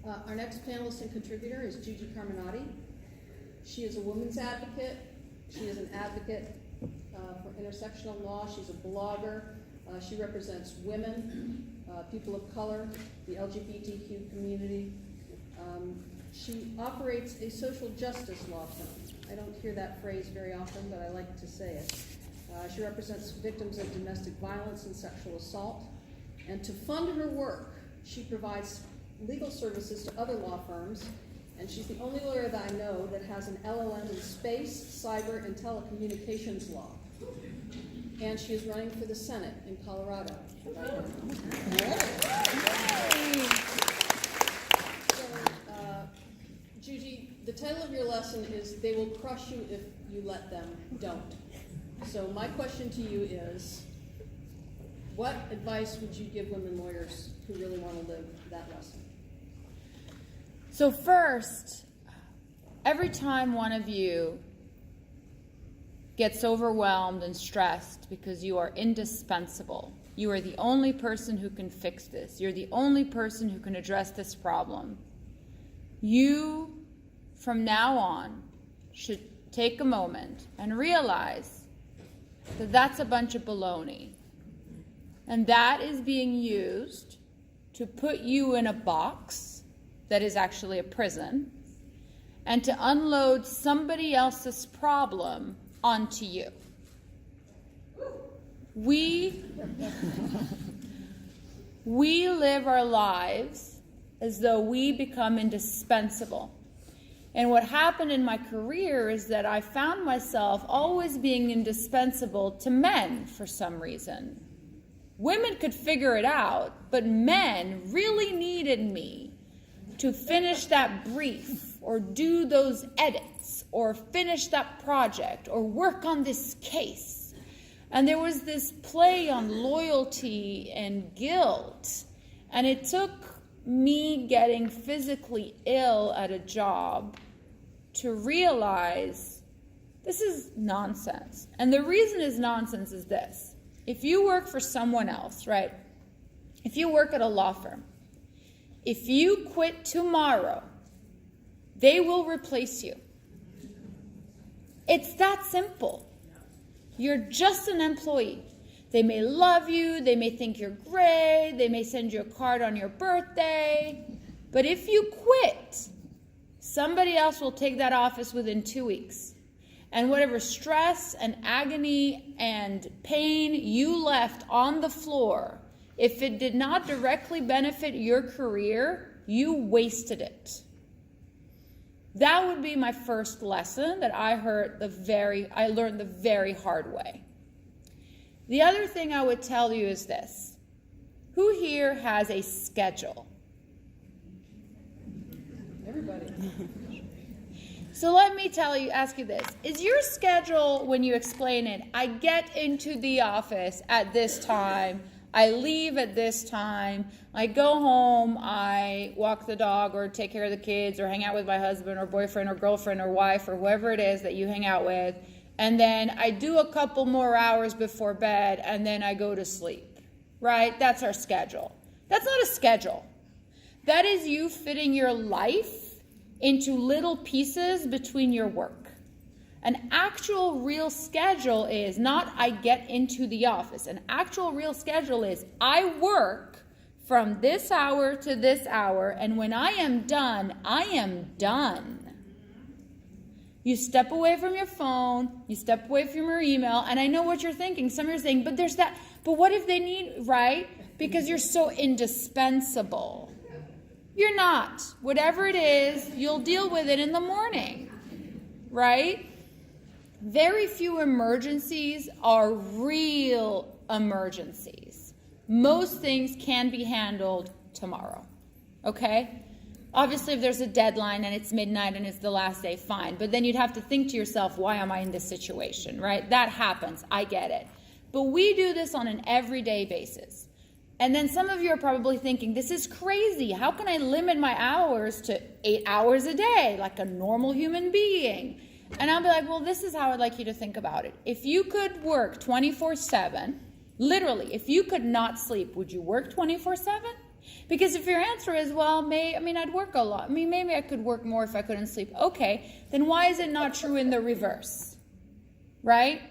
Our next panelist and contributor is Giugi Carminati. She is a women's advocate. She is an advocate for intersectional law. She's a blogger. She represents women, people of color, the LGBTQ community. She operates a social justice law firm. I don't hear that phrase very often, but I like to say it. She represents victims of domestic violence and sexual assault. And to fund her work, she provides legal services to other law firms, and she's the only lawyer that I know that has an LLM in space, cyber, and telecommunications law. And she is running for the Senate in Colorado. Giugi, the title of your lesson is "They Will Crush You If You Let Them Don't." So my question to you is, what advice would you give women lawyers who really want to live that lesson? So first, every time one of you gets overwhelmed and stressed because you are indispensable, you are the only person who can fix this, you're the only person who can address this problem, you, from now on, should take a moment and realize that that's a bunch of baloney. And that is being used to put you in a box that is actually a prison and to unload somebody else's problem onto you. We live our lives as though we become indispensable. And what happened in my career is that I found myself always being indispensable to men for some reason. Women could figure it out, but men really needed me to finish that brief or do those edits or finish that project or work on this case. And there was this play on loyalty and guilt. And it took me getting physically ill at a job to realize this is nonsense. And the reason is nonsense is this. If you work for someone else, right? If you work at a law firm, if you quit tomorrow, they will replace you. It's that simple. You're just an employee. They may love you, they may think you're great, they may send you a card on your birthday, but if you quit, somebody else will take that office within 2 weeks. And whatever stress and agony and pain you left on the floor, if it did not directly benefit your career, you wasted it. That would be my first lesson that I learned the very hard way. The other thing I would tell you is this. Who here has a schedule? Everybody. So let me ask you this. Is your schedule, when you explain it, I get into the office at this time, I leave at this time, I go home, I walk the dog or take care of the kids or hang out with my husband or boyfriend or girlfriend or wife or whoever it is that you hang out with, and then I do a couple more hours before bed and then I go to sleep, right? That's our schedule. That's not a schedule. That is you fitting your life into little pieces between your work. An actual real schedule is not I get into the office. An actual real schedule is I work from this hour to this hour, and when I am done, I am done. You step away from your phone, you step away from your email, and I know what you're thinking. Some of you are saying, but what if they need, right? Because you're so indispensable. You're not. Whatever it is, you'll deal with it in the morning, right? Very few emergencies are real emergencies. Most things can be handled tomorrow, okay? Obviously, if there's a deadline and it's midnight and it's the last day, fine. But then you'd have to think to yourself, why am I in this situation, right? That happens. I get it. But we do this on an everyday basis. And then some of you are probably thinking, this is crazy. How can I limit my hours to 8 hours a day like a normal human being? And I'll be like, well, this is how I'd like you to think about it. If you could work 24/7, literally, if you could not sleep, would you work 24/7? Because if your answer is, well, I'd work a lot. Maybe I could work more if I couldn't sleep. Okay, then why is it not true in the reverse? Right?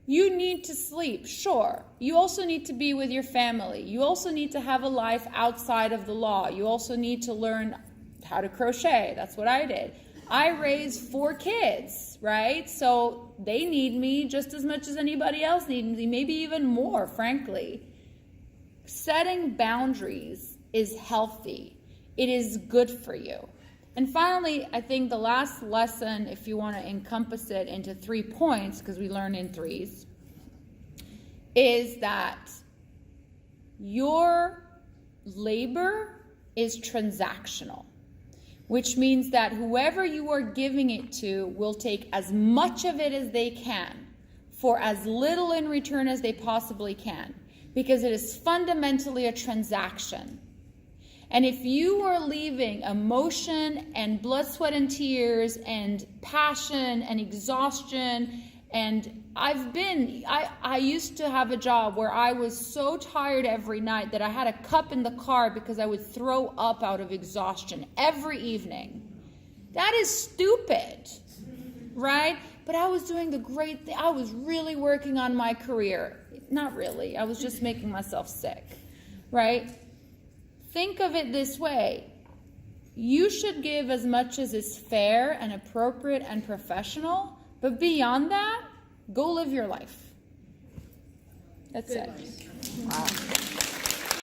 You need to sleep, sure. You also need to be with your family. You also need to have a life outside of the law. You also need to learn how to crochet. That's what I did. I raised 4 kids, right? So they need me just as much as anybody else needs me, maybe even more, frankly. Setting boundaries is healthy. It is good for you. And finally, I think the last lesson, if you want to encompass it into 3 points, because we learn in 3s, is that your labor is transactional, which means that whoever you are giving it to will take as much of it as they can for as little in return as they possibly can, because it is fundamentally a transaction. And if you are leaving emotion and blood, sweat, and tears and passion and exhaustion, and I used to have a job where I was so tired every night that I had a cup in the car because I would throw up out of exhaustion every evening. That is stupid, right? But I was doing the great thing. I was really working on my career. Not really. I was just making myself sick, right? Think of it this way. You should give as much as is fair and appropriate and professional, but beyond that, go live your life. That's it. Good. Wow.